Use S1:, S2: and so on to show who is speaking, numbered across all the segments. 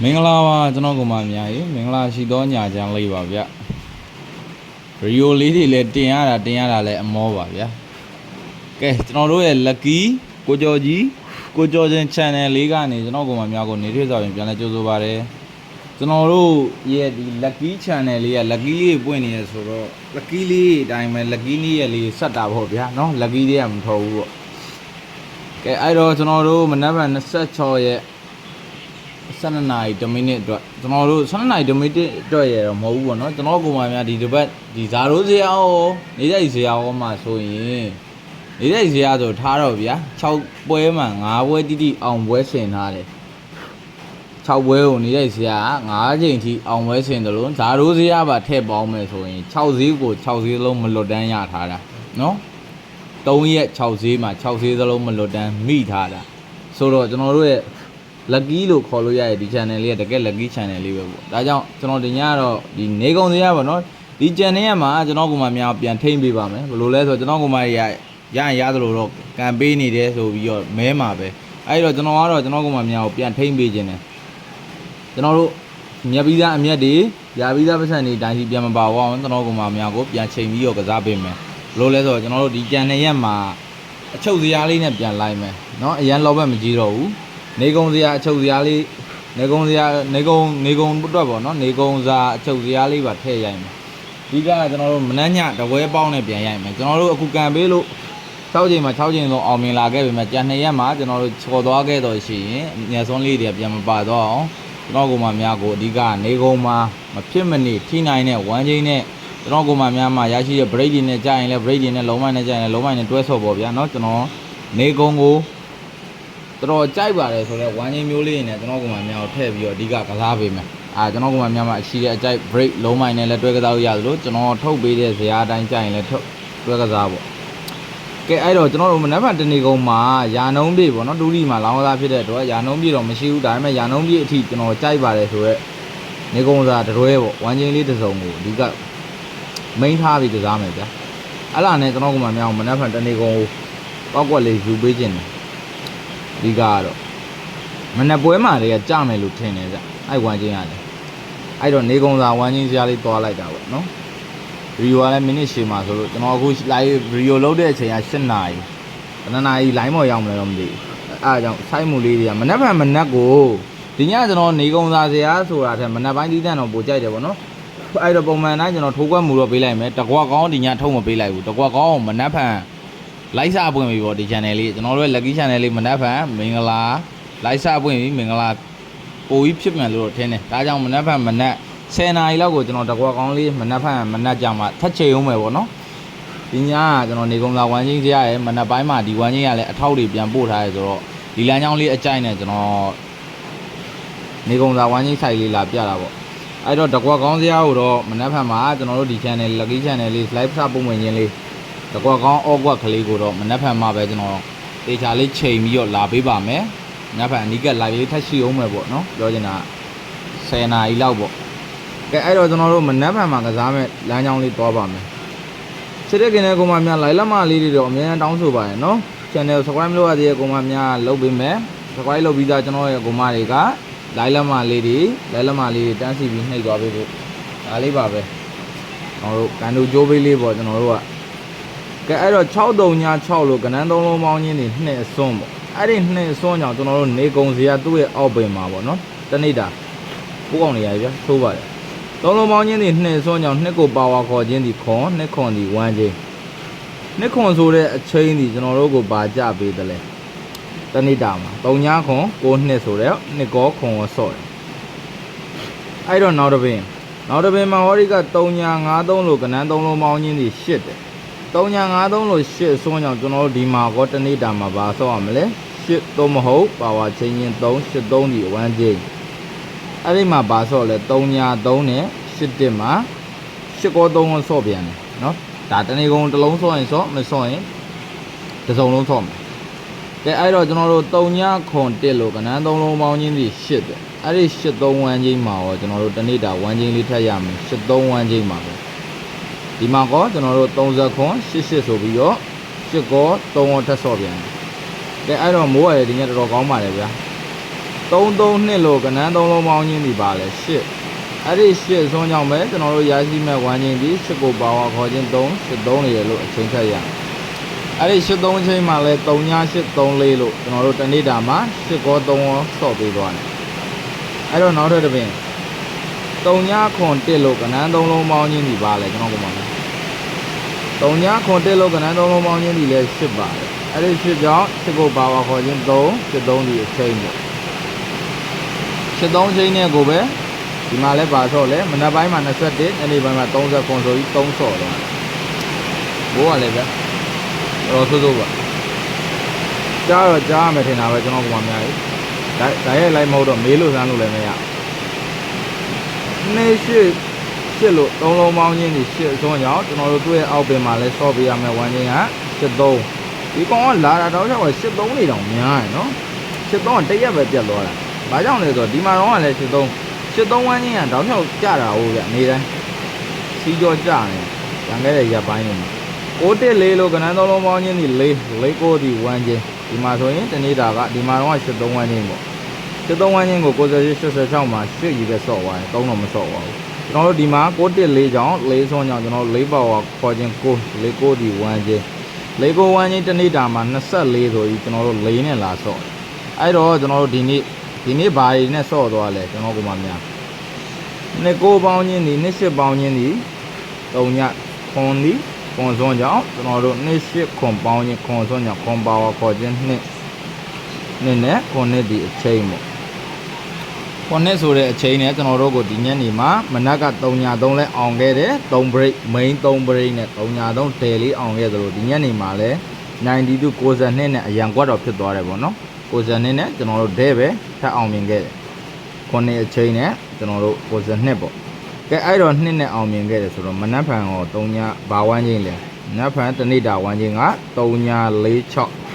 S1: မင်္ဂလာပါကျွန်တော်ကမှအများကြီးမင်္ဂလာရှိသောညာချမ်းလေးပါဗျဗီဒီယိုလေးတွေလည်းတင်ရတာလည်းအမောပါဗျာကဲကျွန်တော်တို့ရဲ့ lucky ကိုကျော်ချင်း channel လေးကနေကျွန်တော်ကမှအများကိုနေထွေးစွာပြန်လဲကြိုဆိုပါရစေကျွန်တော်တို့ရဲ့ဒီ lucky channel လေးက lucky လေးပွင့်နေရဆိုတော့ lucky လေးအတိုင်းပဲ lucky လေးရဲ့လေးဆက်တာပေါ့ဗျာနော် lucky လေးကမထော်ဘူးပေါ့ကဲအဲ့တော့ကျွန်တော်တို့မနက်ဖြန်26ရက်12နာရီ10မိနစ်အတွက်ကျွန်တော်တို့12နာရီ10မိနစ်အတွက်ရတော့မဟုတ်ဘူးပေါ့နော်ကျွန်တော်ကိုမှများဒီတစ်ပတ်ဒီဇာရိုးစရာရောနေတဲ့စရာရောမှဆိုရင်နေတဲ့စရာဆိုထားတော့ဗျာ6ပွဲမှ5ပွဲတိတိအောင်ပွဲဆင်ထားတယ်6ပွဲကိုနေတဲ့စရာ5ချိန်ထိအောင်ပွဲဆင်တယ်လို့ဇာရိုးစရာပါထည့်ပေါင်းမယ်ဆိုရင်6ဈေးကို6ဈေးလုံးမလွတ်တန်းရထားတာနော်3ရက်6ဈေးမှာ6ဈေးစလုံးမလွတ်တန်းမိထားတာဆိုတော့ကျွန်တော်တို့ရဲ့lucky လို့ခေါ်လို့ရတဲ့ဒီ channel လေးကတကယ် lucky channel လေးပဲပေါ့ဒါကြောင့်ကျွန်တော်ဒီညကတော့ဒီနေကုန်စရာပေါ့နော်ဒီ channel ရမှာကျွန်တော်ကမှများပြန်ထိမ့်ပေးပါမယ်ဘယ်လိုလဲဆိုတော့ကျွန်တော်ကမှရသလိုတော့ကံပေးနေတယ်ဆိုပြီးတော့မဲမှာပဲအဲ့တော့ကျွန်တော်ကတော့ကျွန်တော်ကမှများကိုပြန်ထိမ့်ပေးခြင်းတယ်ကျွန်တော်တို့မြက်ပြီးသားအမျက်တွေရပြီးသားပတ်စံတွေတိုင်းစီပြန်မပါအောင်ကျွန်တော်ကမှများကိုပြန်ချိန်ပြီးတော့ကစားပေးမယ်ဘယ်လိုလဲဆိုတော့ကျွန်တော်တို့ဒီ channel ရမှာအချုပ်စရာလေးနဲ့ပြန်လိုက်မယ်နော်အရန်လောဘက်မကြီးတော့ဘူးနေကုံစရာအချုပ်စရာလေးနေကုံအတွက်ပေါ့နော်နေကုံစာအချုပ်စရာလေးပါထည့်ရိုက်မယ်ဒီကကျွန်တော်တို့မနှမ်းညတပွဲပေါင်းနဲ့ပြန်ရိုက်မယ်ကျွန်တော်တို့အခုကံပေးလို့6ချိန်မှာ6ချိန်လုံးအောင်မြင်လာခဲ့ပြီမဲ့ကြာ2ရက်မှာကျွန်တော်တို့ချော်သွားခဲ့တော့ရှိရင်ညစွန်းလေးတွေပြန်မပါတော့အောင်ကျွန်တော်ကမှများကိုအဓိကနေကုံမှာမဖြစ်မနေထိနိုင်တဲ့1ချိန်နဲ့ကျွန်တော်ကမှများမှာရရှိတဲ့ break တွေနဲ့ကြာရင်လည်း break တွေနဲ့လုံးဝနဲ့ကြာရင်လည်းလုံးဝနဲ့တွဲဆော့ပေါ့ဗျာเนาะကျွန်တော်နေကုံကိုတော်ကြိုက်ပါတယ်ဆိုတော့ဝမ်းချင်းမျိုးလေးနဲ့ကျွန်တော်ကမှများကိုထည့်ပြီးတော့အဓိကကစားပေးမယ်ကျွန်တော်ကမှများမှာအရှိတဲ့အကြိုက် break လုံးမိုင်းနဲ့လည်းတွဲကစားလို့ရသလိုကျွန်တော်ထုတ်ပေးတဲ့ဇရာအတိုင်းကြိုက်ရင်လည်းတွဲကစားပေါ့ကဲအဲ့တော့ကျွန်တော်တို့မနက်ဖြန်တနေကုန်မှာယာနှုံးပြေပေါ့နော်တူရီမှာလောင်းကစားဖြစ်တဲ့အတွက်ယာနှုံးပြေတော့မရှိဘူးဒါပေမဲ့ယာနှုံးပြေအထိကျွန်တော်ကြိုက်ပါတယ်ဆိုတော့နေကုန်စားတရွဲပေါ့ဝမ်းချင်းလေးတစ်စုံကိုအဓိကမိန်းထားပြီးကစားမယ်ဗျာအဲ့လာနဲ့ကျွန်တော်ကမှများမနက်ဖြန်တနေကုန်ကောက်ကွက်လေးယူပေးခြင်းတယ်ဒီကတော့မနက်ပွဲမှာတည်းကကြမယ်လို့ထင်တယ်ဗျအဲ့ဝမ်းချင်းရတယ်အဲ့တော့နေကုံစာဝမ်းချင်းစရာလေးတွားလိုက်တာပေါ့နော်ဗီဒီယိုကလည်းမိနစ်ရှည်မှာဆိုလို့ကျွန်တော်အခု live ဗီဒီယိုလုပ်တဲ့အချိန်က7နာရီဘယ်နှနာရီ line ပေါ်ရောက်မလဲတော့မသိဘူးအဲ့ဒါကြောင့်စိုက်မှုလေးတွေကမနက်ဖြန်မနက်ကိုဒီညကျွန်တော်နေကုံစာစရာဆိုတာထက်မနက်ပိုင်းတီးတန်းတော့ပိုကြိုက်တယ်ပေါ့နော်အဲ့တော့ပုံမှန်တိုင်းကျွန်တော်ထိုးကွက်မှုတော့ပေးလိုက်မယ်တကွာကောင်းဒီညထုံးမပေးလိုက်ဘူးတကွာကောင်းမနက်ဖြန်လိုက်စားပွင့်ပြီပေါ့ဒီ channel လေးကျွန်တော်တို့ရဲ့ lucky channel လေးမနက်ဖြန်မင်္ဂလာလိုက်စားပွင့်ပြီမင်္ဂလာပိုပြီးဖြစ်မယ်လို့ထင်တယ်ဒါကြောင့်မနက်ဖြန်မနက်10နာရီလောက်ကိုကျွန်တော်တကွာကောင်းလေးမနက်ဖြန်မနက်ကြမှာထက်ချိန်အောင်မယ်ပေါ့နော်ဒီညကကျွန်တော်နေကုံစာဝမ်းချင်းစရရဲ့မနက်ပိုင်းမှာဒီဝမ်းချင်းရလဲအထောက်တွေပြန်ပို့ထားရဲဆိုတော့ဒီလမ်းကြောင်းလေးအကြိုက်နဲ့ကျွန်တော်နေကုံစာဝမ်းချင်းဆိုင်လေးလာပြတာပေါ့အဲ့တော့တကွာကောင်းစရကိုတော့မနက်ဖြန်မှာကျွန်တော်တို့ဒီ channel lucky channel လေး live စပုံဝင်ခြင်းလေးတကွာကောင်းအော့ကွက်ကလေးကိုတော့မနက်ဖြန်မှာပဲကျွန်တော်တေချာလေးချိန်ပြီးတော့လာပေးပါမယ်မနက်ဖြန်အနီးက live လေးထပ်ရှိအောင်မယ်ပေါ့နော်ပြောချင်တာ10နာရီလောက်ပေါ့ကဲအဲ့တော့ကျွန်တော်တို့မနက်ဖြန်မှာကစားမဲ့လမ်းကြောင်းလေးတွားပါမယ်ချစ်တဲ့ခင်တဲ့ကောင်မများလိုက်လက်မလေးတွေတော့အများကြီးတောင်းဆိုပါရနော် channel subscribe လုပ်ရသေးတဲ့ကောင်မများလုပ်ပေးမယ် subscribe လုပ်ပြီးသားကျွန်တော်ရဲ့ကောင်မတွေကလိုက်လက်မလေးတွေတန်းစီပြီးနှိပ်သွားပေးဖို့ဒါလေးပါပဲကျွန်တော်တို့ကန်တူကြိုးပေးလေးပေါ့ကျွန်တော်တို့ကကဲအဲ့တော့6396လို့ကနန်း3လုံးပေါင်းချင်းနေ2အစွန်းပေါ့အဲ့ဒီ2အစွန်းကြောင့်ကျွန်တော်တို့နေကုံစရာသူ့ရဲ့အောက်ပင်မှာပေါ့နော်တနေ့တာပိုးကောင်နေရပြီဗျသိုးပါတယ်3လုံးပေါင်းချင်းနေ2အစွန်းကြောင့်2ကိုပါဝါခေါ်ခြင်းဒီခွန်2ခွန်ဒီ1ချင်း2ခွန်ဆိုတဲ့အချိန်ဒီကျွန်တော်တို့ကိုပါကြပေးတယ်လေတနေ့တာမှာ3ညခွန်9နှစ်ဆိုတဲ့2ကောခွန်ကိုဆော့တယ်အဲ့တော့နောက်တစ်ပင်မှာဟောဒီက3ည53လို့ကနန်း3လုံးပေါင်းချင်းဒီ8တယ်3953လို့8အစွန်းကြောင့်ကျွန်တော်တို့ဒီမှာကောတနေ့တာမှာပါဆော့ရမလဲ8 3မဟုတ်ပါဝါချင်းချင်း3 8 3ဒီ1ချင်းအဲ့ဒီမှာပါဆော့လဲ3ည3နဲ့8တက်မှာ8ကော3ကိုဆော့ပြန်တယ်နော်ဒါတနေ့ကုန်တစ်လုံးဆော့ရင်ဆော့မဆော့ရင်တစ်စုံလုံးဆော့မယ်ကဲအဲ့တော့ကျွန်တော်တို့3ညခွန်တက်လို့ကနန်း3လုံးပေါင်းချင်းဒီ8တယ်အဲ့ဒီ8 3 1ချင်းမှာရောကျွန်တော်တို့တနေ့တာ1ချင်းလေးထပ်ရမယ်8 3 1ချင်းမှာပဲဒီမှာကောကျွန်တော်တို့30ခွန်88ဆိုပြီးတော့8ကော3ကောထပ်ဆော့ပြန်တယ်ကဲအဲ့တော့မိုးရည်ဒီညတော်တော်ကောင်းပါလေဗျာ 332လို့ကနန်း3လုံးပေါင်းချင်းဒီပါလဲ8အဲ့ဒီ8စွန်းကြောင့်ပဲကျွန်တော်တို့ရရှိမဲ့ဝမ်းချင်းဒီ8ကိုပါဝါခေါ်ချင်း3 83နေရလို့အချိန်ထက်ရအဲ့ဒီ83ချိန်မှာလဲ3ည834လို့ကျွန်တော်တို့တနေ့တာမှာ8ကော3ရောဆော့ပေးသွားတယ်အဲ့တော့နောက်ထပ်တစ်ပင်3ညခွန်1လို့ကနန်း3လုံးပေါင်းချင်းဒီပါလဲကျွန်တော်ကမှ3ညခွန်1လို့ကနန်း3လုံးပေါင်းချင်းဒီလဲ8ပါတယ်အဲ့ဒီ8ကြောင့်8ကိုပါဝါခေါ်ချင်း3 83ဒီအချိန်ပေါ့73ချိန်နဲ့ကိုပဲဒီမှာလဲပါဆော့လဲမနက်ပိုင်းမှာ21ညနေပိုင်းမှာ30ခွန်ဆိုပြီး3ဆော့တော့ဘိုးကလည်းပဲတော့ဆိုးဆိုးပါကြားတော့ကြားရမယ်ထင်တာပဲကျွန်တော်ကမှများကြီးဒါရဲ့လိုက်မဟုတ်တော့မေးလို့စမ်းလို့လည်းမရနေရှစ်လို့3လုံးပေါင်းချင်းဒီရှစ်အစွန်းကြောင့်ကျွန်တော်တို့တွေ့ရဲ့အောက်ပင်မှာလဲဆော့ပေးရမယ်ဝမ်းချင်းက73ဒီကောင်ကလာတာတော့73နေတောင်များတယ်နော်73ကတရက်ပဲပြတ်သွားတာဘာကြောင့်လဲဆိုတော့ဒီမှာတော့ကလည်း83ဝန်းချင်းကတောက်လျှောက်ကြတာဟုတ်ဗျအနေတိုင်းစီးကြောကြနေရန်ခဲ့တဲ့ရပ်ပိုင်းနေမှာ614လို့ကနန်း3လုံးပေါင်းချင်းဒီ4ဒီဝန်းချင်းဒီမှာဆိုရင်တနေ့တာကဒီမှာတော့83ဝန်းချင်းပေါ့83ဝန်းချင်းကို9886မှာ8ယူပဲဆော့သွားတယ်3တော့မဆော့ပါဘူးကျွန်တော်တို့ဒီမှာ614ကြောင့်4ဆွန်းကြောင့်ကျွန်တော်4ပါဝါခေါ်ချင်း9ဒီဝန်းချင်း4ဝန်းချင်းတနေ့တာမှာ24ဆိုပြီးကျွန်တော်တို့4နဲ့လာဆော့အဲ့တော့ကျွန်တော်တို့ဒီနေ့ဘာတွေနဲ့ဆော့သွားလဲကျွန်တော်ကမှများနှစ်9ပေါင်းချင်းဒီနှစ်10ပေါင်းချင်းဒီ3ညခွန်ဒီခွန်စွန်းကြောင့်ကျွန်တော်တို့နှစ်10ခွန်ပေါင်းချင်းခွန်စွန်းကြောင့်ခွန်ပါဝါခေါ်ချင်းနှစ်နဲ့ခွန်နှစ်ဒီအချိန်ပေါ့ခွန်နှစ်ဆိုတဲ့အချိန်နဲ့ကျွန်တော်တို့ကိုဒီညနေမှာမနက်က3ည3လဲအောင်ခဲ့တယ်3 break main 3 break နဲ့3ည3 day လေးအောင်ခဲ့သလိုဒီညနေမှာလဲ92 92နဲ့အရန်ကွက်တော့ဖြစ်သွားတယ်ပေါ့နော်92နဲ့ကျွန်တော်တို့ဒဲပဲထပ်အောင်မြင်ခဲ့တယ်ခုနှစ်အချိန်နဲ့ကျွန်တော်တို့92ပေါ့ကဲအဲ့တော့2နဲ့အောင်မြင်ခဲ့တယ်ဆိုတော့မနက်ဖြန်ရော3ညဘာဝမ်းချင်းလဲမနက်ဖြန်တနေ့တာဝမ်းချင်းက3ည46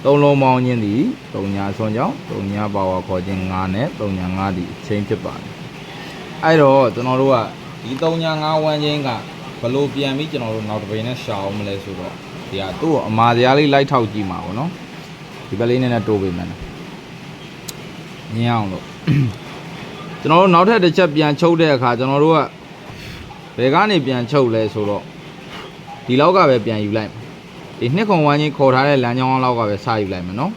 S1: 3လုံးပေါင်းချင်းဒီ3ညဆွန်းကြောင်း3ညပါဝါခေါ်ချင်း9နဲ့3ည5ဒီအချိန်ဖြစ်ပါတယ်အဲ့တော့ကျွန်တော်တို့ကဒီ3ည5ဝမ်းချင်းကဘလို့ပြန်ပြီးကျွန်တော်တို့နောက်တစ်ပိန်နဲ့ရှောင်းမလဲဆိုတော့ဒီဟာသူ့ကိုအမာတရားလေးလိုက်ထောက်ကြည့်မှာပေါ့နော်ဒီဘက်လေးနဲ့တိုးပေးမယ်ညင်အောင်လို့ကျွန်တော်တို့နောက်ထပ်တစ်ချက်ပြန်ချုပ်တဲ့အခါကျွန်တော်တို့ကဘယ်ကနေပြန်ချုပ်လဲဆိုတော့ဒီလောက်ကပဲပြန်ယူလိုက်ဒီနှစ်ခွန်ဝမ်းချင်းခေါ်ထားတဲ့လမ်းကြောင်းလောက်ကပဲစယူလိုက်မယ်နော်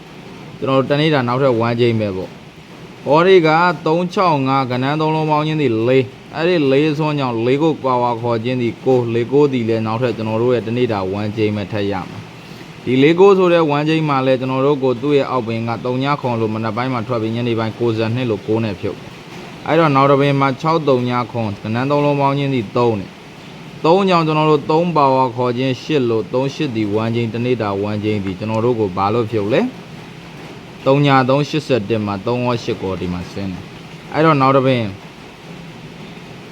S1: ကျွန်တော်တို့တနေ့တာနောက်ထပ်ဝမ်းချင်းပဲပေါ့ဘော်ရီက365ကနန်း3လုံးပေါင်းချင်းဒီ4အဲ့ဒီ4ဆွန်းကြောင့်4ကိုကွာဝါခေါ်ချင်းဒီ9ဒီလဲနောက်ထပ်ကျွန်တော်တို့ရဲ့တနေ့တာဝမ်းချင်းပဲထပ်ရမယ်ဒီ4ဆိုတဲ့ဝမ်းချင်းမှာလဲကျွန်တော်တို့ကိုသူ့ရဲ့အောက်ပင်က3ညခွန်လို့မနက်ပိုင်းမှာထွက်ပြီးညနေပိုင်း92လို့9နဲ့ဖြုတ်အဲ့တော့နောက်တစ်ပင်မှာ63ညခွန်ကနန်း3လုံးပေါင်းချင်းဒီ3နဲ့3ကြောင့်ကျွန်တော်တို့3ပါဝါခေါ်ချင်း8လို့38ဒီဝမ်းချင်းတနေ့တာဝမ်းချင်းဒီကျွန်တော်တို့ကိုဘာလို့ဖြုတ်လဲ3ည381မှာ3ရော8ကိုဒီမှာဆင်းတယ်အဲ့တော့နောက်တစ်ပင်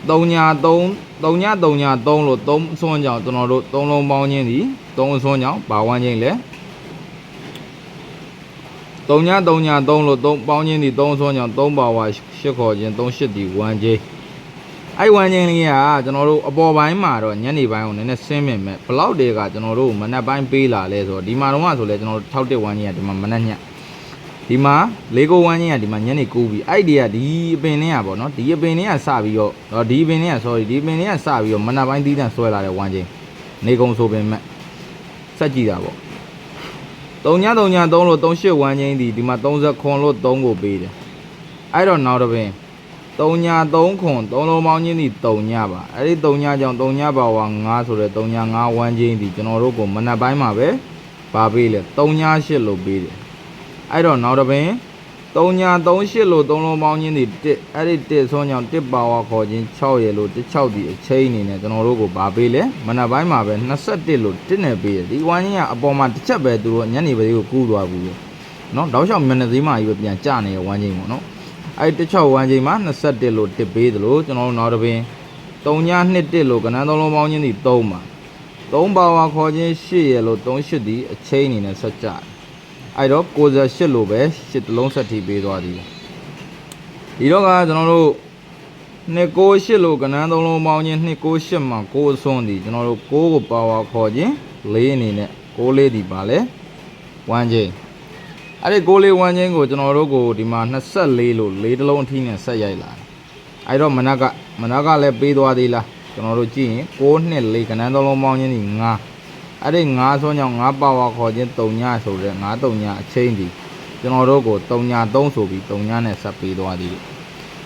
S1: 3ည3လို့3ဆွန်းကြောင့်ကျွန်တော်တို့3လုံးပေါင်းချင်းဒီ3ဆွန်းကြောင့်ဘာဝမ်းချင်းလဲ3ညလို့3ပေါင်းချင်းဒီ3ဆွန်းကြောင့်3ပါဝါ8ခေါ်ချင်း38ဒီဝမ်းချင်းအဲ့ဝမ်းချင်းလေးကကျွန်တော်တို့အပေါ်ပိုင်းမှာတော့ညနေပိုင်းကိုနည်းနည်းဆင်းမြင်မဲ့ဘလောက်တွေကကျွန်တော်တို့မနက်ပိုင်းပေးလာလဲဆိုတော့ဒီမှာတော့ဆိုလဲကျွန်တော်တို့61ဝမ်းချင်းကဒီမှာမနက်ညဒီမှာ4ကိုဝမ်းချင်းကဒီမှာညနေ9ပြီအဲ့ဒီကဒီအပင်လေးကပေါ့နော်ဒီအပင်လေးကစပြီးတော့ဒီအပင်လေးက sorry ဒီအပင်လေးကစပြီးတော့မနက်ပိုင်းသီးသန့်ဆွဲလာတဲ့ဝမ်းချင်းနေကုံဆိုပင်မဲ့စက်ကြည့်တာပေါ့3ညလို့38ဝမ်းချင်းဒီမှာ30ခွန်လို့3ကိုပေးတယ်အဲ့တော့နောက်တစ်ပင်3ည3ခွန်3လုံးပေါင်းချင်းဒီ3ညပါအဲ့ဒီ3ညကြောင့်3ညပါဝါ9ဆိုတဲ့3ည5ဝမ်းချင်းဒီကျွန်တော်တို့ကိုမနက်ပိုင်းမှာပဲပါပေးလေ3ည8လို့ပေးတယ်အဲ့တော့နောက်တစ်ပင်3ည38လို့3လုံးပေါင်းချင်းဒီ1အဲ့ဒီ1ဆွန်းကြောင့်1ပါဝါခေါ်ချင်း6ရလို့16ဒီအချိန်အနေနဲ့ကျွန်တော်တို့ကိုပါပေးလေမနက်ပိုင်းမှာပဲ21လို့1နဲ့ပေးတယ်ဒီဝမ်းချင်းကအပေါ်မှာတစ်ချက်ပဲသူတို့ညနေပိုင်းကိုကူးသွားဘူးလေနော်တောက်လျှောက်မျက်နှာသေးမှကြီးပဲပြန်ကျနေတဲ့ဝမ်းချင်းပေါ့နော်အဲ့16ဝမ်းချင်းမှာ21လို့1ပေးသလိုကျွန်တော်တို့နောက်တစ်ပင်3ည21လို့ကနန်း3လုံးပေါင်းချင်းဒီ3ပါ3ပါဝါခေါ်ချင်း8ရလို့38ဒီအချိန်အနေနဲ့ဆက်ကြအဲ့တော့98လို့ပဲ8တလုံးဆက်ထိပေးသွားသည်ဒီတော့ကကျွန်တော်တို့298လို့ကနန်း3လုံးပေါင်းချင်း298မှာ9ဆွန်းသည်ကျွန်တော်တို့9ကိုပါဝါခေါ်ချင်း4အနေနဲ့6လေးဒီပါလဲ1ချင်း အဲ့ဒီကိုလေးဝမ်းချင်းကိုကျွန်တော်တို့ကိုဒီမှာ24လို့၄တလုံးအထိနဲ့ဆက်ရိုက်လာအဲ့တော့မနက်ကလည်းပေးသွားသေးလားကျွန်တော်တို့ကြည့်ရင်6နှစ်4ကနန်း3လုံးပေါင်းချင်းဒီ9အဲ့ဒီ9ဆိုကြောင့်9ပါဝါခေါ်ခြင်း3ညဆိုတဲ့9 3ညအချင်းဒီကျွန်တော်တို့ကို3ည3ဆိုပြီး3ညနဲ့ဆက်ပေးသွားသေးတယ်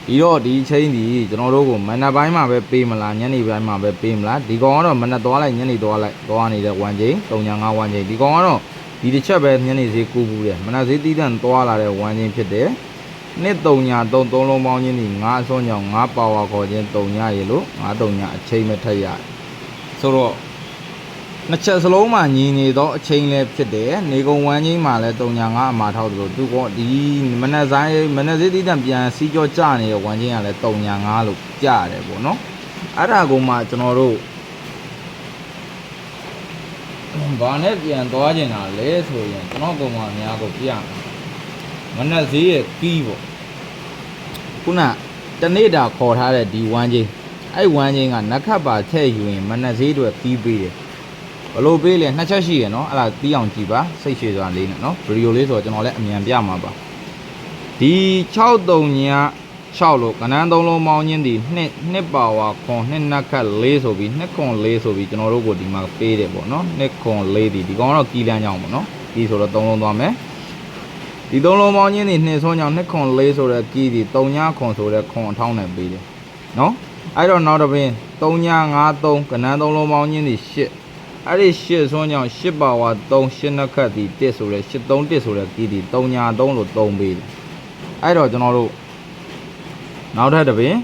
S1: ဒီတော့ဒီချင်းဒီကျွန်တော်တို့ကိုမနက်ပိုင်းမှာပဲပေးမလားညနေပိုင်းမှာပဲပေးမလားဒီကောင်ကတော့မနက်သွားလိုက်ညနေသွားလိုက်သွားနေတဲ့ဝမ်းချင်း3ည9ဝမ်းချင်းဒီကောင်ကတော့ဒီတစ်ချက်ပဲညနေဈေးကူးဘူးတယ်မနက်ဈေးတီးတန့်သွားလာတဲ့ဝမ်းချင်းဖြစ်တယ်နှစ်3ည3လုံးပေါင်းချင်းဒီ9အစွန်းကြောင့်9ပါဝါခေါ်ခြင်း3ညရေလို့9 3ညအချိန်မထက်ရဆိုတော့နှစ်ချက်စလုံးမှာညီနေတော့အချိန်လည်းဖြစ်တယ်နေကုန်ဝမ်းချင်းမှာလည်း3ည9အမှာထောက်သလိုသူကဒီမနက်ဈေးတီးတန့်ပြန်စီကြောကြနေတဲ့ဝမ်းချင်းကလည်း3ည9လို့ကြားရတယ်ပေါ့နော်အဲ့ဒါကိုမှကျွန်တော်တို့ဘာနဲ့ပြန်သွားကျင်တာလဲဆိုရင်ကျွန်တော်ကောင်မများကိုပြမနက်ဈေးရဲ့ကီးပေါ့ခုနတနေ့တာခေါ်ထားတဲ့ဒီဝမ်းချင်းအဲ့ဝမ်းချင်းကနက်ခတ်ပါထည့်ယူရင်မနက်ဈေးတွေကီးပေးတယ်ဘလို့ပေးလဲနှစ်ချက်ရှိရနော်အဲ့ဒါတီးအောင်ကြည့်ပါစိတ်ရှည်စွာလေးနဲ့နော်ဗီဒီယိုလေးဆိုတော့ကျွန်တော်လည်းအမြန်ပြမှာပါဒီ63ည6လို့ကနန်း3လုံးပေါင်းချင်းဒီနှစ်ပါဝါခွန်နှစ်နက်ခတ်4ဆိုပြီးနှစ်ခွန်4ဆိုပြီးကျွန်တော်တို့ကိုဒီမှာပေးတယ်ပေါ့နော်နှစ်ခွန်4ဒီကောင်တော့ကီးလန်းကြောင်းပေါ့နော်ကီးဆိုတော့3လုံးသွားမယ်ဒီ3လုံးပေါင်းချင်းဒီနှစ်ဆုံးကြောင်းနှစ်ခွန်4ဆိုတဲ့ကီးဒီ3ညခွန်ဆိုတဲ့ခွန်အထောင်းနဲ့ပေးတယ်နော်အဲ့တော့နောက်တစ်ပင်3ည5 3ကနန်း3လုံးပေါင်းချင်းဒီ8အဲ့ဒီ8ဆုံးကြောင်း8ပါဝါ3 8နက်ခတ်ဒီ1ဆိုတဲ့8 3 1ဆိုတဲ့ကီးဒီ3ည3လို့3ပေးတယ်အဲ့တော့ကျွန်တော်တို့နောက်ထပ်တစ်ပင်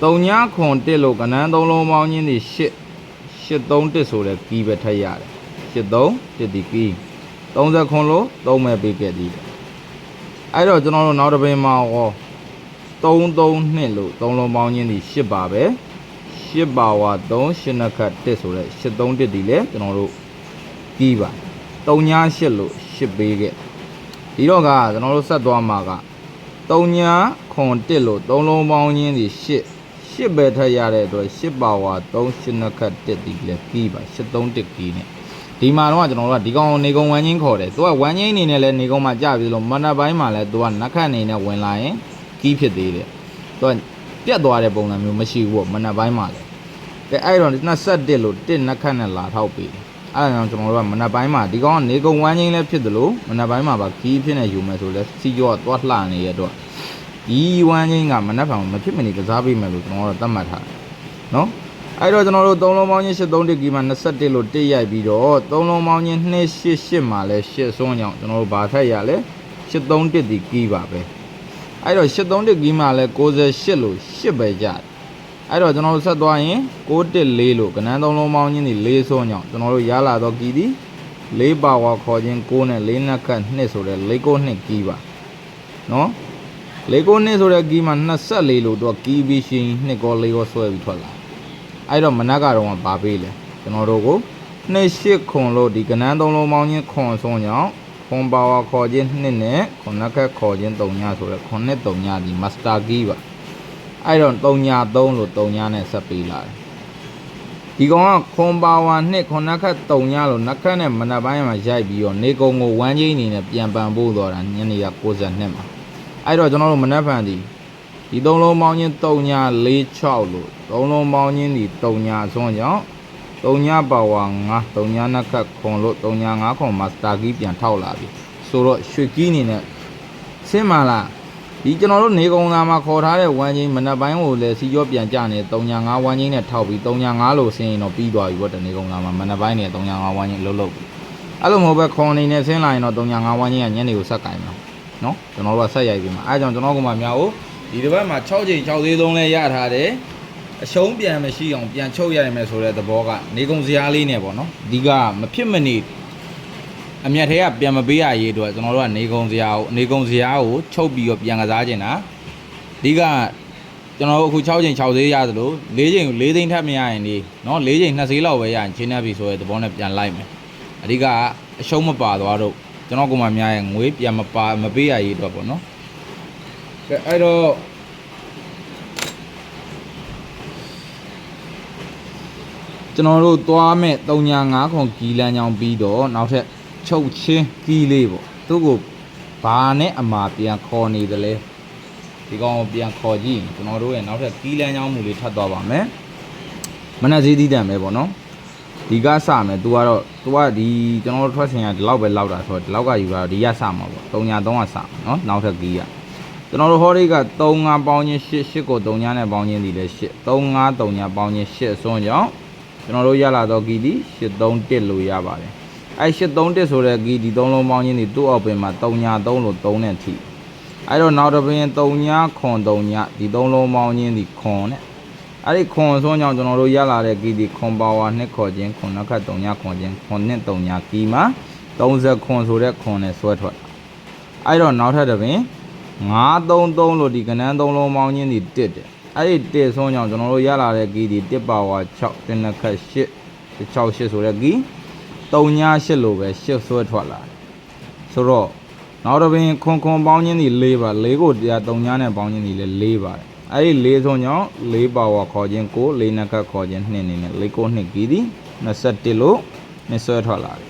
S1: 3ညခွန်1လို့ကနန်း3လုံးပေါင်းချင်းဒီ8 8 3 1ဆိုတဲ့ကီးပဲထည့်ရတယ်8 3 1ဒီကီး30ခွန်လို့3ပဲပေးခဲ့သေးတယ်အဲ့တော့ကျွန်တော်တို့နောက်တစ်ပင်မှာဟော3 3 2လို့3လုံးပေါင်းချင်းဒီ8ပါပဲ8ပါဝါ3 8နက်ခတ်1ဆိုတဲ့8 3 1ဒီလေကျွန်တော်တို့ကီးပါ3ည8လို့8ပေးခဲ့ဒီတော့ကကျွန်တော်တို့ဆက်သွားမှာက3ညခွန်1လို့3လုံးပေါင်းချင်းဒီ8ပဲထည့်ရတဲ့အတွက်8ပါဝါ3 8နက်ခတ်1ဒီလေကီးပါ8 3 1ကီးနဲ့ဒီမှာတော့ကျွန်တော်တို့ကဒီကောင်နေကုံဝမ်းချင်းခေါ်တယ်သူကဝမ်းချင်းအနေနဲ့လဲနေကုံမှာကြပြီလို့မနက်ပိုင်းမှာလဲသူကနက်ခတ်အနေနဲ့ဝင်လာရင်ကီးဖြစ်သေးတယ်သူကပြတ်သွားတဲ့ပုံစံမျိုးမရှိဘူးပေါ့မနက်ပိုင်းမှာလဲကဲအဲ့တော့21လို့1နက်ခတ်နဲ့လာထောက်ပြီအဲ့ဒါကြောင့်ကျွန်တော်တို့ကမနက်ပိုင်းမှာဒီကောင်ကနေကုံဝမ်းချင်းလဲဖြစ်တယ်လို့မနက်ပိုင်းမှာပါကီးဖြစ်နေယူမယ်ဆိုလဲစီကြောကသွားလှနေတဲ့အတွက်ဒီဝမ်းချင်းကမနက်ဖြန်မဖြစ်မနေကစားပေးမယ်လို့ကျွန်တော်တို့သတ်မှတ်ထားတယ်နော်အဲ့တော့ကျွန်တော်တို့3လုံးပေါင်းချင်း8 3 1ကီးမှာ21လို့1ရိုက်ပြီးတော့3လုံးပေါင်းချင်း2 8 8မှာလဲ8စွန်းကြောင့်ကျွန်တော်တို့ဘာထက်ရလဲ8 3 1ဒီကီးပါပဲအဲ့တော့8 3 1ကီးမှာလဲ68လို့8ပဲကြတယ်အဲ့တော့ကျွန်တော်တို့ဆက်သွားရင်6 1 4လို့ကနန်း3လုံးပေါင်းချင်းဒီ4စွန်းကြောင့်ကျွန်တော်တို့ရလာတော့ကီးဒီ4ပါဝါခေါ်ခြင်း6နဲ့4နက်ခတ်2ဆိုတဲ့4 9 2ကီးပါနော်4 9 2ဆိုတဲ့ကီးမှာ24လို့တော့ကီးပြီးရှင်2ကော4ကောဆွဲပြီးထွက်လာအဲ့တော့မနက်ကတော့ဗာပေးလေကျွန်တော်တို့ကို28ခွန်လို့ဒီကနန်း3လုံးပေါင်းချင်းခွန်ဆုံးကြောင့်ခွန်ပါဝါခေါ်ခြင်း2နဲ့ခွန်နက်ခတ်ခေါ်ခြင်း3ညဆိုတဲ့ခွန်နဲ့3ညဒီမစတာကီးပါအဲ့တော့3ည3လို့3ညနဲ့ဆက်ပေးလာတယ်ဒီကောင်ကခွန်ပါဝါ2ခွန်နက်ခတ်3ညလို့နက်ခတ်နဲ့မနက်ပိုင်းမှာရိုက်ပြီးတော့နေကုံကိုဝမ်းချင်းအနေနဲ့ပြန်ပန်ဖို့တော့တာညနေက62မှာအဲ့တော့ကျွန်တော်တို့မနက်ဖြန်ဒီ3လုံးပေါင်းချင်း3ည4 6လို့3လုံးပေါင်းချင်းဒီ3ညစွန်းကြောင့်3ညပါဝါ9 3ညနက်ခတ်ခွန်လို့3ည9ခွန်မှာစတာကီးပြန်ထောက်လာပြီဆိုတော့ရွှေကီးအနေနဲ့ဆင်းမလားဒီကျွန်တော်တို့နေကုံသားမှာခေါ်ထားတဲ့ဝမ်းချင်းမနက်ပိုင်းကိုလည်းစီကြောပြန်ကြနေ3ည9ဝမ်းချင်းနဲ့ထောက်ပြီး3ည9လို့ဆင်းရင်တော့ပြီးသွားပြီပေါ့တနေကုံသားမှာမနက်ပိုင်းနဲ့3ည9ဝမ်းချင်းလှုပ်လှုပ်အဲ့လိုမဟုတ်ပဲခွန်အနေနဲ့ဆင်းလာရင်တော့3ည9ဝမ်းချင်းကညနေကိုဆက်ကင်မှာနော်ကျွန်တော်တို့ကဆက်ရိုက်ပြီးမှာအဲကြောင့်ကျွန်တော်ကမှများကိုဒီတစ်ပတ်မှာ6ချိန်6သေးလုံးလဲရထားတယ်အရှုံးပြန်မရှိအောင်ပြန်ချုပ်ရရမယ်ဆိုတဲ့သဘောကနေကုံစရာလေးနဲ့ပေါ့နော်ဒီကမဖြစ်မနေအမြတ်ထဲကပြန်မပေးရရေးအတွက်ကျွန်တော်တို့ကနေကုံစရာကိုချုပ်ပြီးတော့ပြန်ကစားခြင်းတာဒီကကျွန်တော်တို့အခု6ချိန်6သေးရသလို4ချိန်4သိန်းထပ်မရရင်ဒီနော်4ချိန်2သေးလောက်ပဲရရင်ချင်းနှက်ပြီဆိုတဲ့သဘောနဲ့ပြန်လိုက်မယ်အဓိကအရှုံးမပါသွားတော့ကျွန်တော်ကမှများရဲ့ငွေပြန်မပေးရရေးအတွက်ပေါ့နော်ကဲအဲ့တော့ကျွန်တော်တို့သွားမဲ့3ည9ခွန်ကီလန်းချောင်းပြီးတော့နောက်ထပ်ချုပ်ချင်းကီလေးပေါ့သူ့ကို ဘာနဲ့အမှာပြန်ခေါ်နေတယ်လဲဒီကောင်ကိုပြန်ခေါ်ကြည့်ကျွန်တော်တို့ရဲ့နောက်ထပ်ကီးလန်းချောင်းမှုလေးထပ်သွားပါမယ်မနက်ဈေးသီးတန်ပဲပေါ့နော်ဒီကစမယ် तू ကတော့ तू ကဒီကျွန်တော်တို့ထွက်စင်ရဒီလောက်ပဲလောက်တာဆိုတော့ဒီလောက်ကယူတာဒီရစမှာပေါ့3ညာ3ကစမှာနော်နောက်ထပ်ကီးကကျွန်တော်တို့ဟောရိတ်က35ပေါင်းချင်း8ကို3ညာနဲ့ပေါင်းချင်းဒီလဲ8 35 3ညာပေါင်းချင်း8အစွန်းကြောင့်ကျွန်တော်တို့ရလာတော့ကီးဒီ831လို့ရပါတယ်အဲ831ဆိုတဲ့ကီးဒီ3လုံးပေါင်းချင်းဒီသူ့အောက်ပင်မှာ3ညာ3လို့3နဲ့ထိအဲ့တော့နောက်တစ်ပင်3ညာခွန်3ညာဒီ3လုံးပေါင်းချင်းဒီခွန်နဲ့အဲ့ဒီခွန်စွန်းကြောင့်ကျွန်တော်တို့ရလာတဲ့ကီးဒီခွန်ပါဝါ2ခေါ်ခြင်းခွန်နောက်ခတ်3ညာခွန်ခြင်းခွန်နဲ့3ညာကီးမှာ30ခွန်ဆိုတဲ့ခွန်နဲ့ဆွဲထွက်အဲ့တော့နောက်ထပ်တစ်ပင်933လို့ဒီကဏ္ဍ3လုံးပေါင်းချင်းဒီ1တယ်အဲ့ဒီ1စွန်းကြောင့်ကျွန်တော်တို့ရလာတဲ့ကီးဒီ1ပါဝါ6တစ်နှစ်ခတ်8 68ဆိုတဲ့ကီး3ညာ8လို့ပဲ8ဆွဲထွက်လာဆိုတော့နောက်တစ်ပင်ခွန်ပေါင်းချင်းဒီ4ပါ4ကိုတရား3ညာနဲ့ပေါင်းချင်းဒီလဲ4ပါတယ်အဲ့ဒီ4စွန်းကြောင့်4ပါဝါခေါ်ခြင်း9 4နှစ်ခတ်ခေါ်ခြင်း2နေနဲ့4 9 2ကီးဒီ21လို့နှစ်ဆွဲထွက်လာတယ်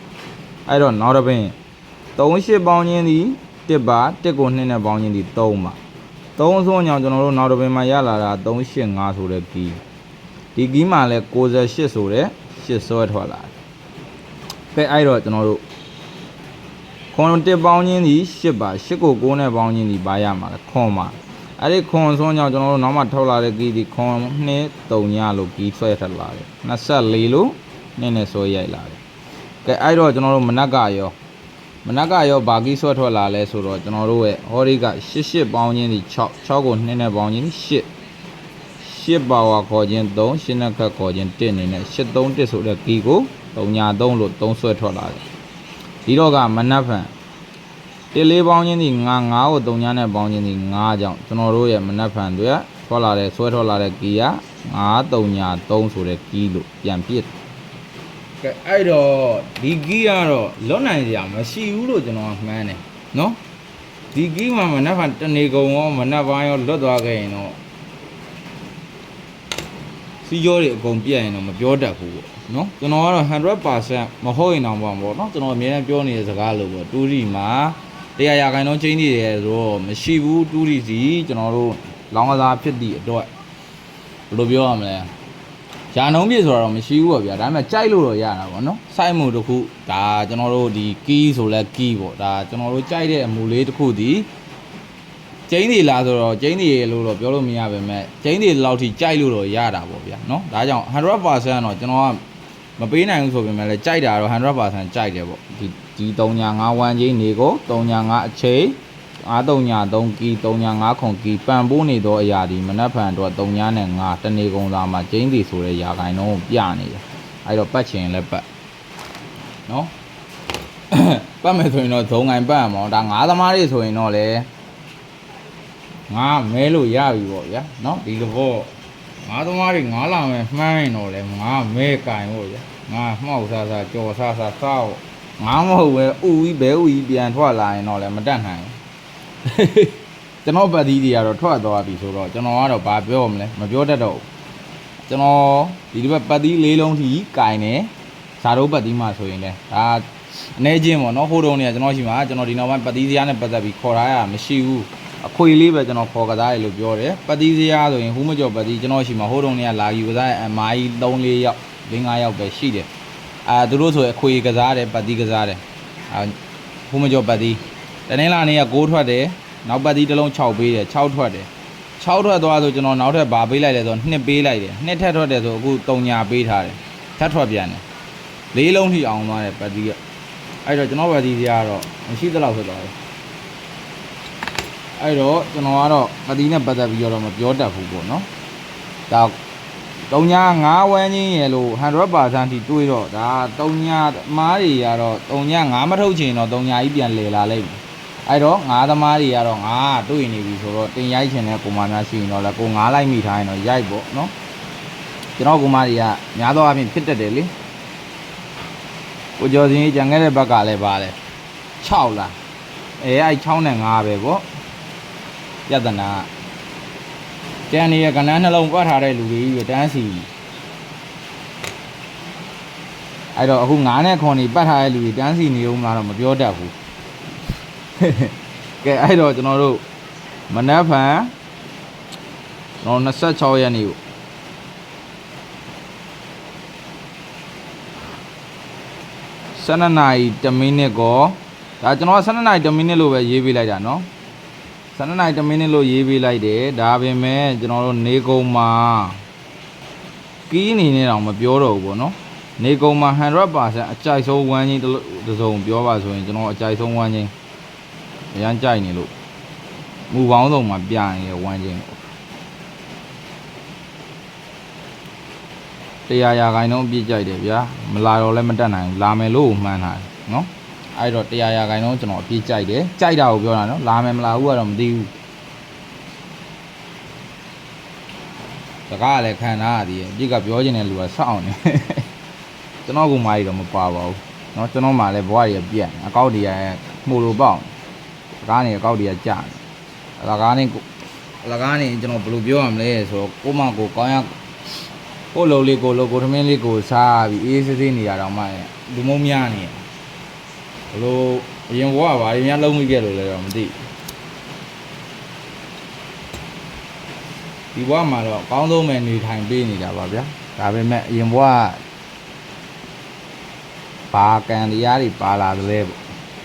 S1: အဲ့တော့နောက်တစ်ပင်38ပေါင်းချင်းဒီ1ပါ1ကို2နဲ့ပေါင်းချင်းဒီ3ပါ3စွန်းကြောင့်ကျွန်တော်တို့နောက်တစ်ပင်မှာရလာတာ385ဆိုတဲ့ကီးဒီကီးမှာလဲ68ဆိုတဲ့8ဆွဲထွက်လာတယ်ပဲအဲ့တော့ကျွန်တော်တို့ခွန်1ပေါင်းချင်းဒီ8ပါ8ကို9နဲ့ပေါင်းချင်းဒီပါရမှာလဲခွန်ပါအဲ့ဒီခွန်စွန်းကြောင့်ကျွန်တော်တို့နောက်မှထောက်လာတဲ့ကီးဒီခွန်2 3ညလို့ကီးဆွဲထွက်လာတယ်24လို့နည်းနည်းဆွဲရိုက်လာတယ်ကဲအဲ့တော့ကျွန်တော်တို့မနက်ကရောဘာကီးဆွဲထွက်လာလဲဆိုတော့ကျွန်တော်တို့ရဲ့ဟောဒီက88ပေါင်းချင်းဒီ6ကို2နဲ့ပေါင်းချင်း8ပါဝါခေါ်ခြင်း3 8နဲ့ခတ်ခေါ်ခြင်း1နေနဲ့831ဆိုတဲ့ကီးကို3ညာ3လို့3ဆွဲထွက်လာတယ်ဒီတော့ကမနက်ဖန်14ပေါင်းချင်းဒီ9ကို3ညာနဲ့ပေါင်းချင်းဒီ9ကြောင့်ကျွန်တော်တို့ရဲ့မနက်ဖန်တွေထွက်လာတဲ့ဆွဲထွက်လာတဲ့ကီးက9 3ညာ3ဆိုတဲ့ကီးလို့ပြန်ပြစ်ကဲအဲ့တော့ဒီကီးကတော့လွတ်နိုင်စရာမရှိဘူးလို့ကျွန်တော်မှန်းတယ်နော်ဒီကီးမှာမနက်ဖန်တနေကုန်ရောမနက်ပိုင်းရောလွတ်သွားခဲ့ရင်တော့စီကြောတွေအကုန်ပြတ်ရင်တော့မပြောတတ်ဘူးပေါ့နော်ကျွန်တော်ကတော့ 100% မဟုတ်ရင်တော့ပေါ့နော်ကျွန်တော်အများကြီးပြောနေတဲ့စကားလို့ပေါ့တူရီမှာ100ရာခိုင်နှုန်းချင်းနေတယ်ဆိုတော့မရှိဘူးတူရီစီကျွန်တော်တို့လောင်းကစားဖြစ်သည့်အတွက်ဘယ်လိုပြောရမလဲရာနှုန်းပြည့်ဆိုတော့မရှိဘူးပေါ့ဗျာဒါပေမဲ့ကြိုက်လို့တော့ရတာပေါ့နော်စိုက်မှုတစ်ခုဒါကျွန်တော်တို့ဒီကီးဆိုလဲကီးပေါ့ဒါကျွန်တော်တို့ကြိုက်တဲ့အမူလေးတစ်ခုဒီကျင်းနေလားဆိုတော့ကျင်းနေလို့တော့ပြောလို့မရပါပဲကျင်းနေလောက်ထိကြိုက်လို့တော့ရတာပေါ့ဗျာနော်ဒါကြောင့် 100% တော့ကျွန်တော်ကမပေးနိုင်ဘူးဆိုပေမဲ့လည်းကြိုက်တာတော့ 100% ကြိုက်တယ်ပေါ့ဒီ3ညာ5ဝမ်းချင်းနေကို3ညာ5အချိန်3ညာ3ကီ3ညာ5ခွန်ကီပန်ပိုးနေတော့အရာဒီမနက်ဖန်တော့3ညာနဲ့5တနေကုန်သားမှာကျင်းစီဆိုတဲ့ရာခိုင်နှုန်းပြနေတယ်အဲ့တော့ပတ်ချင်လည်းပတ်နော်ပတ်မယ်ဆိုရင်တော့ဇုံငိုင်ပတ်ရမှာဒါ9သမားတွေဆိုရင်တော့လေ9မဲလို့ရပြီပေါ့ဗျာနော်ဒီလိုပေါ့9သမားတွေ9လာမယ်မှန်းရင်တော့လေ9မဲကင်ပေါ့ဗျာ9မှောက်စားကြော်စားစား9မဟုတ်ပဲဥကြီးဘဲဥကြီးပြန်ထွက်လာရင်တော့လေမတတ်နိုင်ကျွန်တော်ပတ်သီးတွေကတော့ထွက်သွားပြီဆိုတော့ကျွန်တော်ကတော့ဘာပြောမလဲမပြောတတ်တော့ကျွန်တော်ဒီတစ်ပတ်သီး၄လုံးထိကင်နေဇာတို့ပတ်သီးမှဆိုရင်လေဒါအနေချင်းပေါ့နော်ဟိုတုန်းကကျွန်တော်ရှိမှာကျွန်တော်ဒီနောက်ပိုင်းပတ်သီးစရာနဲ့ပတ်သက်ပြီးခေါ်ထားရမရှိဘူးအခွေလေးပဲကျွန်တော်ခေါ်ကစားရလို့ပြောတယ်ပတ်သီးစရာဆိုရင်ဟူးမကျော်ပတ်သီးကျွန်တော်ရှိမှာဟိုတုန်းကလာယူကစားအမိုင်း3 4ယောက်5ယောက်ပဲရှိတယ်သူတို့ဆိုအခွေကစားတယ်ပတ်သီးကစားတယ်ဟူးမကျော်ပတ်သီးတနင်္လာနေ့က6ထွက်တယ်နောက်ပတ်သီးတစ်လုံး6ပေးတယ်6ထွက်တယ်6ထွက်သွားဆိုကျွန်တော်နောက်ထပ်ဗာပေးလိုက်လဲဆို2ပေးလိုက်တယ်2ထက်ထွက်တယ်ဆိုအခု3ညာပေးထားတယ်ထပ်ထွက်ပြန်တယ်4လုံးထိအောင်သွားတယ်ပတ်သီးကအဲ့တော့ကျွန်တော်ပတ်သီးစရာကတော့မရှိသလောက်ဖြစ်သွားတယ်အဲ့တော့ကျွန်တော်ကတော့ပတ်သီးနဲ့ပတ်သက်ပြီးတော့မပြောတတ်ဘူးပေါ့နော်ဒါ3ညာ5ဝန်းချင်းရလို့ 100% ထိတွေးတော့ဒါ3ညာမားတွေကတော့3ညာ5မထုတ်ချင်တော့3ညာကြီးပြန်လဲလာလိုက်ပြီအဲ့တော့9သမားတွေကတော့9တွေ့နေပြီဆိုတော့တင်ရိုက်ချင်တဲ့ကိုမများရှိရင်တော့လည်းကို9လိုက်မိထားရင်တော့ရိုက်ပေါ့နော်ကျွန်တော်ကိုမတွေကများသောအားဖြင့်ဖြစ်တတ်တယ်လေကိုကျော်စင်းကြံခဲ့တဲ့ဘက်ကလည်းပါလဲ6လားအဲ့6နဲ့5ပဲပေါ့ယတနာကျန်နေရကဏ္ဍနှလုံးပတ်ထားတဲ့လူတွေကြီးတန်းစီအဲ့တော့အခု9နဲ့9နေပတ်ထားတဲ့လူတွေတန်းစီနေဦးမလားတော့မပြောတတ်ဘူး ကဲအဲ့တော့ကျွန်တော်တို့မနက်ဖြန်ကျွန်တော်26ရက်နေ့ကို12နာရီ1မိနစ်ကောဒါကျွန်တော်12နာရီ1မိနစ်လို့ပဲရေးပေးလိုက်တာเนาะ12နာရီ1မိနစ်လို့ရေးပေးလိုက်တယ်ဒါပေမဲ့ကျွန်တော်တို့နေကုန်းမှာကီးအနေနဲ့တော့မပြောတော့ဘူးပေါ့နော်နေကုန်းမှာ 100% အကြိုက်ဆုံးဝမ်းချင်းတစ်စုံပြောပါဆိုရင်ကျွန်တော်အကြိုက်ဆုံးဝမ်းချင်းအရန်ကြိုက်နေလို့မူပေါင်းစုံမှာပြနေတဲ့ဝမ်းချင်း100ရာခိုင်နှုန်းပြည့်ကြိုက်တယ်ဗျာမလာတော့လည်းမတက်နိုင်ဘူးလာမယ်လို့မှန်းထားတယ်နော်အဲ့တော့100ရာခိုင်နှုန်းကျွန်တော်အပြည့်ကြိုက်တယ်ကြိုက်တာကိုပြောတာနော်လာမယ်မလာဘူးကတော့မသိဘူးစကားလည်းခံထားရသေးတယ်အပြည့်ကပြောချင်တဲ့လူကစောင့်နေကျွန်တော်ကမာကြီးတော့မပါပါဘူးเนาะကျွန်တော်မှလည်းဘွားကြီးပြက်အကောက်တွေကမှုလို့ပေါက်စကားနေအကောက်တွေကကြာစကားနေကျွန်တော်ဘယ်လိုပြောရမလဲဆိုတော့ကိုမကိုကောင်းရကိုလုံလေးကိုလုံကိုထမင်းလေးကိုစားပြီးအေးစစ်စစ်နေရတော့မှလူမုံများနေဘလို့အရင်ဘွားကဘာတွေများလုံးမိခဲ့လို့လဲတော့မသိဒီဘွားမှာတော့အကောင်းဆုံးပဲနေထိုင်ပေးနေတာပါဗျာဒါပေမဲ့အရင်ဘွားဘာကံတရားတွေပါလာသလဲပေါ့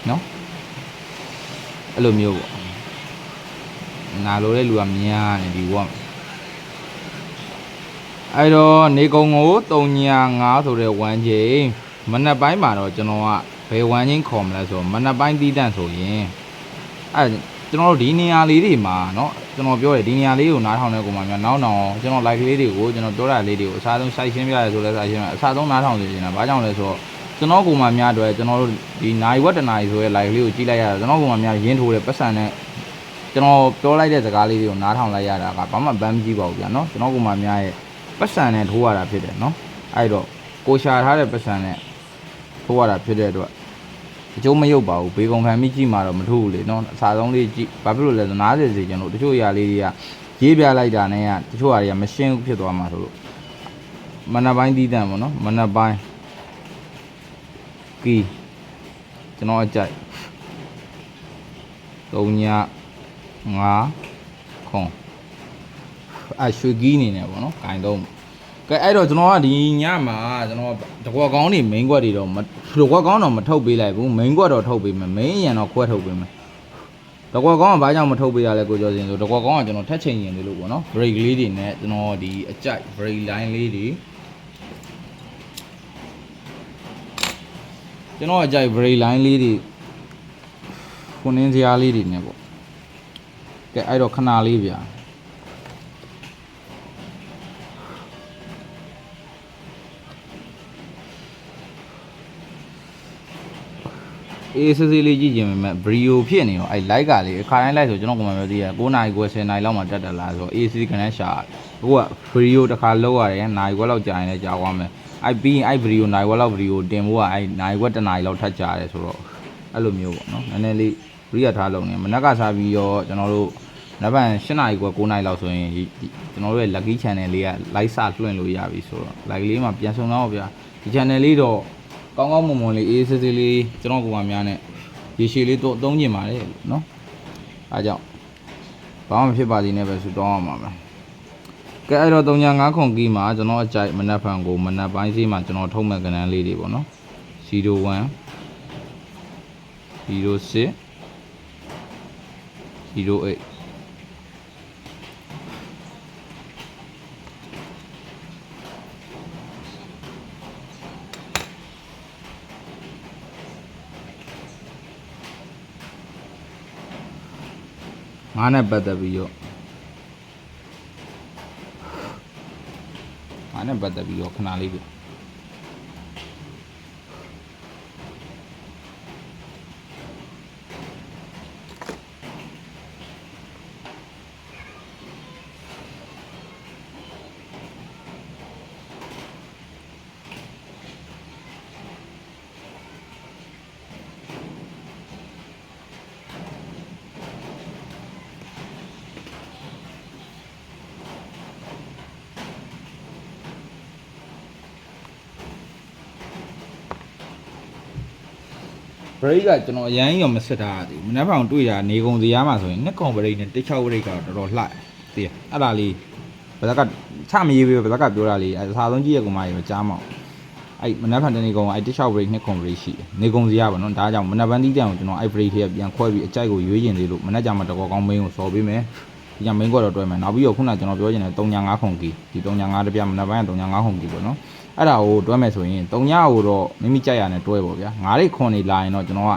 S1: နော်အဲ့လိုမျိုးပေါ့ငါလိုတဲ့လူကများနေဒီဘွားအဲ့တော့နေကုံကို305ဆိုတဲ့ဝမ်းချင်းမနက်ပိုင်းမှာတော့ကျွန်တော်ကဘယ်ဝမ်းချင်းခေါ်မလဲဆိုမနက်ပိုင်းတီးတန့်ဆိုရင်အဲ့ကျွန်တော်တို့ဒီနေရာလေးတွေမှာเนาะကျွန်တော်ပြောတယ်ဒီနေရာလေးကိုနားထောင်တဲ့ကောင်မှများနောက်ကျွန်တော် live လေးတွေကိုကျွန်တော်ပြောတာလေးတွေကိုအစားဆုံးစိုက်ရှင်းပြရဲဆိုလဲစိုက်ရှင်းအစားဆုံးနားထောင်နေနေတာဘာကြောင့်လဲဆိုတော့ကျွန်တော်ကောင်မှများတော့ကျွန်တော်တို့ဒီနိုင်ဝက်တနာရီဆိုရဲ live လေးကိုကြည့်လိုက်ရတာကျွန်တော်ကောင်မှများရင်းထိုးတဲ့ပတ်စံနဲ့ကျွန်တော်ပြောလိုက်တဲ့စကားလေးတွေကိုနားထောင်လိုက်ရတာကဘာမှဘမ်းမကြည့်ပါဘူးဗျာเนาะကျွန်တော်ကောင်မှများရဲ့ပတ်စံနဲ့ထိုးရတာဖြစ်တယ်เนาะအဲ့တော့ကိုရှာထားတဲ့ပတ်စံနဲ့ထိုးရတာဖြစ်တဲ့အတွက်အကျိုးမရုပ်ပါဘူးဘေးကုံခံမိကြည့်မှာတော့မထိုးဘူးလေเนาะအစားဆုံးလေးကြည့်ဘာဖြစ်လို့လဲဆိုနားစေစေကျွန်တော်တချို့ຢာလေးတွေကရေးပြလိုက်တာနဲ့ကတချို့ຢာတွေကမရှင်းဘူးဖြစ်သွားမှာဆိုလို့မနက်ပိုင်းတီးတန့်ပေါ့เนาะမနက်ပိုင်းကီကျွန်တော်အကြိုက်3ည5ခွန်ရွှေကီးနေနေပေါ့နော်ဂိုင်သုံးကဲအဲ့တော့ကျွန်တော်ကဒီညမှာကျွန်တော်တကွက်ကောင်းနေ main ကွက်တွေတော့တကွက်ကောင်းတော့မထုတ်ပေးလိုက်ဘူး main ကွက်တော့ထုတ်ပေးမယ် main ရန်တော့ခွက်ထုတ်ပေးမယ်တကွက်ကောင်းကဘာကြောင့်မထုတ်ပေးရလဲကိုကျော်စင်ဆိုတကွက်ကောင်းကကျွန်တော်ထက်ချိန်ရင်လေးလို့ပေါ့နော် break လေးတွေနဲ့ကျွန်တော်ဒီအကြိုက် break line လေးတွေကျွန်တော်အကြိုက် break line လေးတွေခုနင်းစရာလေးတွေနဲ့ပေါ့ကဲအဲ့တော့ခဏလေးဗျာအေးစစ်စစ်လေးကြည့်ကြည့်မယ် brio ဖြစ်နေတော့အဲ့ like ကလေအခါတိုင်း like ဆိုကျွန်တော်ကမှပြောသေးတယ်9နာရီခွဲ10နာရီလောက်မှတက်တယ်လားဆိုတော့အေးစစ်ခဏရှာအခုက brio တစ်ခါလောက်ရတယ်နာရီခွဲလောက်ကြာရင်လည်းကြာသွားမယ်အဲ့ပြီးရင်အဲ့ brio နာရီခွဲလောက် brio တင်ဖို့ကအဲ့နာရီခွဲ1နာရီလောက်ထပ်ကြာတယ်ဆိုတော့အဲ့လိုမျိုးပေါ့နော်နည်းနည်းလေး brio ထားလုံးနေမနက်ကစားပြီးတော့ကျွန်တော်တို့နောက်ပိုင်း7နာရီခွဲ9နာရီလောက်ဆိုရင်ကျွန်တော်တို့ရဲ့ lucky channel လေးက like စလွှင့်လို့ရပြီဆိုတော့ like လေးမှာပြန်ဆုံတော့ဗျာဒီ channel လေးတော့ကောင်းကောင်းမွန်မွန်လေးအေးစစ်စစ်လေးကျွန်တော်ကများနဲ့ရေရှည်လေးတော့သုံးကျင်ပါတယ်နော်အားကြောင့်ဘာမှမဖြစ်ပါသေးနဲ့ပဲဆူတောင်းအောင်ပါမယ်ကဲအဲ့တော့305ခွန်ကီးမှာကျွန်တော်အကြိုက်မနက်ဖန်ကိုမနက်ပိုင်းစီးမှာကျွန်တော်ထုတ်မဲ့ကဏ္ဍလေးတွေပေါ့နော်01 06 08ငါးနဲ့ပတ်သက်ပြီးတော့ခဏလေးပြ break ကကျွန်တော်အရင်ရောမစစ်ထားသေးဘူးမနေ့ဖောင်တွေ့တာနေကုန်စရာမှာဆိုရင်နှစ်ကောင် break နဲ့16 break ကတော့တော်တော်လှသိရအဲ့ဒါလေးဘယ်ကချမရေးပဲဘယ်ကပြောတာလေးအစားဆုံးကြည့်ရကောင်မကြီးမကြားမအောင်အဲ့မနေ့ဖန်တနေကောင်အဲ့16 break နှစ်ကောင် break ရှိတယ်နေကုန်စရာပေါ့နော်ဒါကြောင့်မနေ့ပန်းတီးတန်ကိုကျွန်တော်အဲ့ break ထဲပြန်ခွဲပြီးအကြိုက်ကိုရွေးကျင်သေးလို့မနေ့ကျမှတကောကောင်းမင်းကိုစော်ပေးမယ်ဒီကမင်းကတော့တွဲမယ်နောက်ပြီးတော့ခုနကျွန်တော်ပြောချင်တယ်3.5ခုံကီဒီ3.5တပြမနေ့ပိုင်းက3.5ခုံကီပေါ့နော်အဲ့ဒါကိုတွဲမယ်ဆိုရင်3ညကိုတော့မိမိကြိုက်ရနဲ့တွဲပေါ့ဗျာ9တွေခွန်နေလာရင်တော့ကျွန်တော်က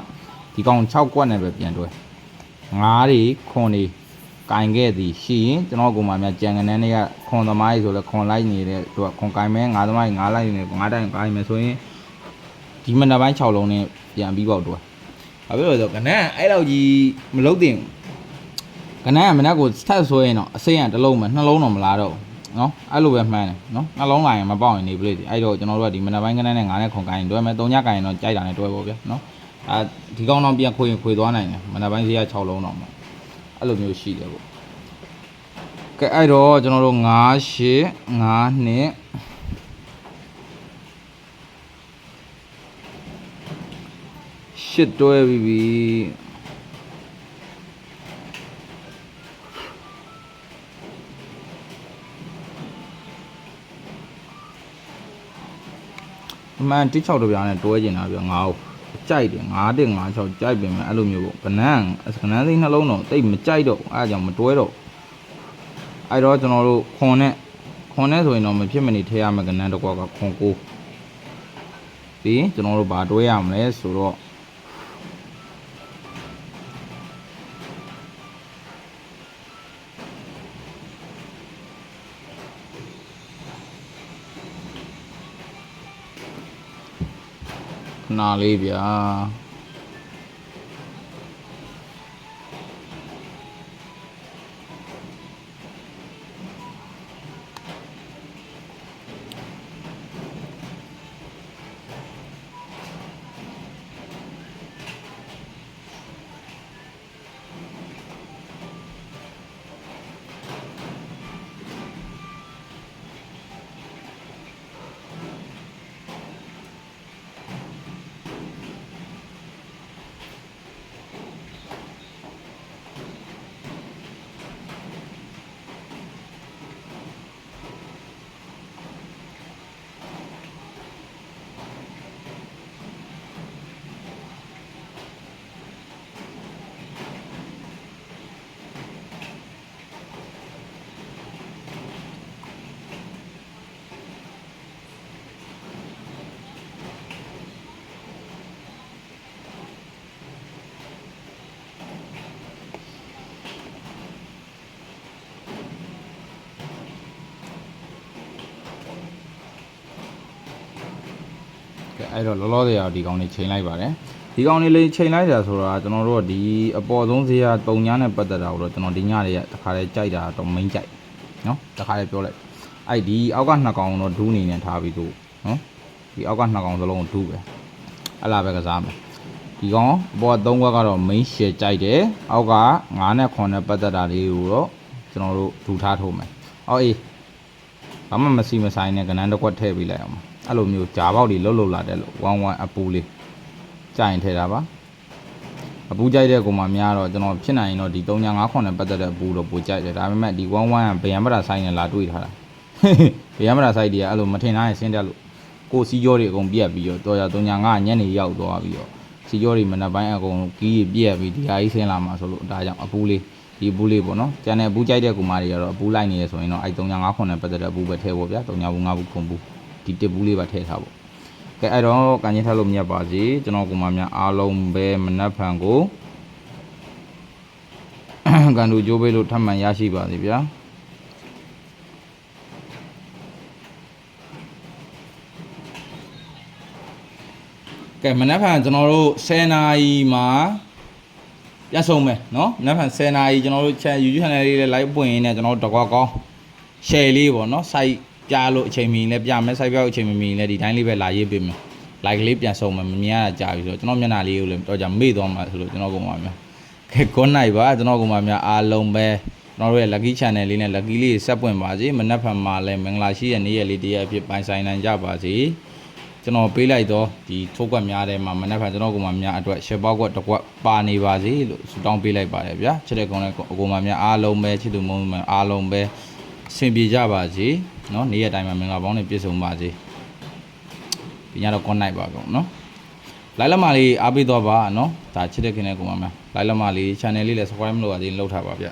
S1: ဒီကောင်6ကွက်နဲ့ပဲပြန်တွဲ9တွေခွန်တွေကင်ခဲ့သည်ရှိရင်ကျွန်တော်ကိုမှများကြံကနေတွေကခွန်သမားကြီးဆိုလဲခွန်လိုက်နေတဲ့သူကခွန်ကင်မဲ9သမားကြီး9လိုက်နေ9တိုင်းကိုင်မယ်ဆိုရင်ဒီမနေ့ပိုင်း6လုံးနဲ့ပြန်ပြီးပေါက်တွဲဘာဖြစ်လို့လဲဆိုကနန်းအဲ့လောက်ကြီးမလုံးတင်ကနန်းကမနေ့ကိုစထက်ဆိုရင်တော့အစိမ်းကတစ်လုံးမှနှလုံးတော့မလားတော့နော်အဲ့လိုပဲမှန်းတယ်နော်နှလုံးလာရင်မပေါက်ရင်နေပလိအဲ့တော့ကျွန်တော်တို့ကဒီမနေ့ပိုင်းကနန်းနဲ့9နဲ့ခွန်ကိုင်တွဲမယ်3ညကိုင်တော့ကြိုက်တာနဲ့တွဲပေါ့ဗျာနော်ဒီကောင်တော့ပြန်ခွေသွားနိုင်တယ်မနေ့ပိုင်းဈေးက6လုံးတော့မှာအဲ့လိုမျိုးရှိတယ်ပေါ့ကဲအဲ့တော့ကျွန်တော်တို့9 8 9နှစ်ရှစ်တွဲပြီးအမှန်16တပြားနဲ့တွဲကျင်တာပြငါ့ကိုကြိုက်တယ်9တက်5 6ကြိုက်ပြင်မယ်အဲ့လိုမျိုးပေါ့ကနန်းစိနှလုံးတော့တိတ်မကြိုက်တော့အဲ့ဒါကြောင့်မတွဲတော့အဲ့တော့ကျွန်တော်တို့ခွန်နဲ့ဆိုရင်တော့မဖြစ်မနေထည့်ရမယ်ကနန်းတစ်ကွက်ကခွန်9ပြီးကျွန်တော်တို့ဗာတွဲရမလဲဆိုတော့နာလေးဗျာအဲ့တော့လောလောဆယ်ဒီကောင်လေးချိန်လိုက်ပါတယ်ဒီကောင်လေးလေးချိန်လိုက်တာဆိုတာကျွန်တော်တို့ဒီအပေါ်ဆုံးဈေးက3ညနဲ့ပတ်သက်တာကိုတော့ကျွန်တော်ဒီညတွေကတခါလေးကြိုက်တာတော့မိန်ကြိုက်နော်တခါလေးပြောလိုက်အဲ့ဒီအောက်က2ကောင်တော့ဒူးနေနဲ့ထားပြီးတော့နော်ဒီအောက်က2ကောင်စလုံးကိုဒူးပဲအဲ့လားပဲကစားမယ်ဒီကောင်အပေါ်3ခွက်ကတော့မိန်ရှယ်ကြိုက်တယ်အောက်က9နဲ့9နဲ့ပတ်သက်တာလေးကိုတော့ကျွန်တော်တို့ဒူးထားထိုးမယ်အော်အေးဘာမှမစီမဆိုင်နဲ့ကနန်းတစ်ခွက်ထည့်ပေးလိုက်အောင်အဲ့လိုမျိုးဂျာပေါက်တွေလှုပ်လာတယ်လို့1 အပူလေးကြိုင်ထဲတာပါအပူကြိုက်တဲ့ကောင်မှများတော့ကျွန်တော်ဖြစ်နိုင်ရင်တော့ဒီ3.5ခွန်နဲ့ပတ်သက်တဲ့အပူတော့ပိုကြိုက်တယ်ဒါပေမဲ့ဒီ1ကဗယံပရာဆိုင်နဲ့လာတွေ့ထားတာဗယံပရာဆိုင်တွေကအဲ့လိုမထင်ထားရင်ဆင်းတက်လို့ကိုစီကြောတွေအကုန်ပြက်ပြီးတော့တော်ရ3.5ညနေရောက်သွားပြီးတော့စီကြောတွေမနက်ပိုင်းအကုန်ကီးပြက်ပြီးဒီဟာကြီးဆင်းလာမှာဆိုလို့ဒါကြောင့်အပူလေးဒီအပူလေးပေါ့နော်ကျန်တဲ့အပူကြိုက်တဲ့ကောင်မတွေကတော့အပူလိုက်နေရဆိုရင်တော့အဲ့3.5ခွန်နဲ့ပတ်သက်တဲ့အပူပဲထည့်ဖို့ဗျာ3.5ဘူးခွန်ဘူးဒီတစ်ဘူးလေးပါထည့်ထားဖို့ကဲအဲ့တော့ကန်ချင်းထားလို့မြတ်ပါစေကျွန်တော်ကိုမများအားလုံးပဲမနှက်ဖန်ကိုကန်တူကြိုးပေးလို့ထပ်မံရရှိပါစေဗျာကဲမနှက်ဖန်ကျွန်တော်တို့10နာရီမှာရဆုံးမယ်နော်မနှက်ဖန်10နာရီကျွန်တော်တို့ YouTube channel လေးလည်း live ပွင့်ရင်းနဲ့ကျွန်တော်တို့တကွာကောင်း share လေးပေါ့နော် site ပြလို့အချိန်မီလည်းပြမယ် site ပြလို့အချိန်မီလည်းဒီတိုင်းလေးပဲလာရေးပေးမယ် like လေးပြန်ဆုံးမယ်မမြင်ရတာကြာပြီဆိုတော့ကျွန်တော်မျက်နှာလေးကိုလည်းတော့ကြာမေ့သွားမှာဆိုလို့ကျွန်တော်ကောင်ပါများကဲ good night ပါကျွန်တော်ကောင်ပါများအားလုံးပဲကျွန်တော်တို့ရဲ့ lucky channel လေးနဲ့ lucky လေးဆက်ပွင့်ပါစေမနက်ဖြန်မှာလည်းမင်္ဂလာရှိတဲ့နေ့ရက်လေးတည်းအဖြစ်ပိုင်ဆိုင်နိုင်ကြပါစေ ကျွန်တော်ပေးလိုက်တော့ဒီထိုးကွက်များထဲမှာမနေ့ကကျွန်တော်ကိုမများအတွက်ရှယ်ပေါက်ကွက်တစ်ကွက်ပါနေပါစေလို့ဆုတောင်းပေးလိုက်ပါတယ်ဗျာချစ်တဲ့ကောင်နဲ့အကိုမများအားလုံးပဲချစ်သူမုန်းမအားလုံးပဲအဆင်ပြေကြပါစေเนาะနေ့ရက်တိုင်းမှာမင်္ဂလာပေါင်းနဲ့ပြည့်စုံပါစေဒီညတော့ connect ပါကောင်เนาะလိုက်လက်မလေးအားပေးတော့ပါเนาะဒါချစ်တဲ့ခင်နဲ့ကိုမများလိုက်လက်မလေး channel လေးလည်း subscribe မလုပ်ရသေးရင်လုပ်ထားပါဗျ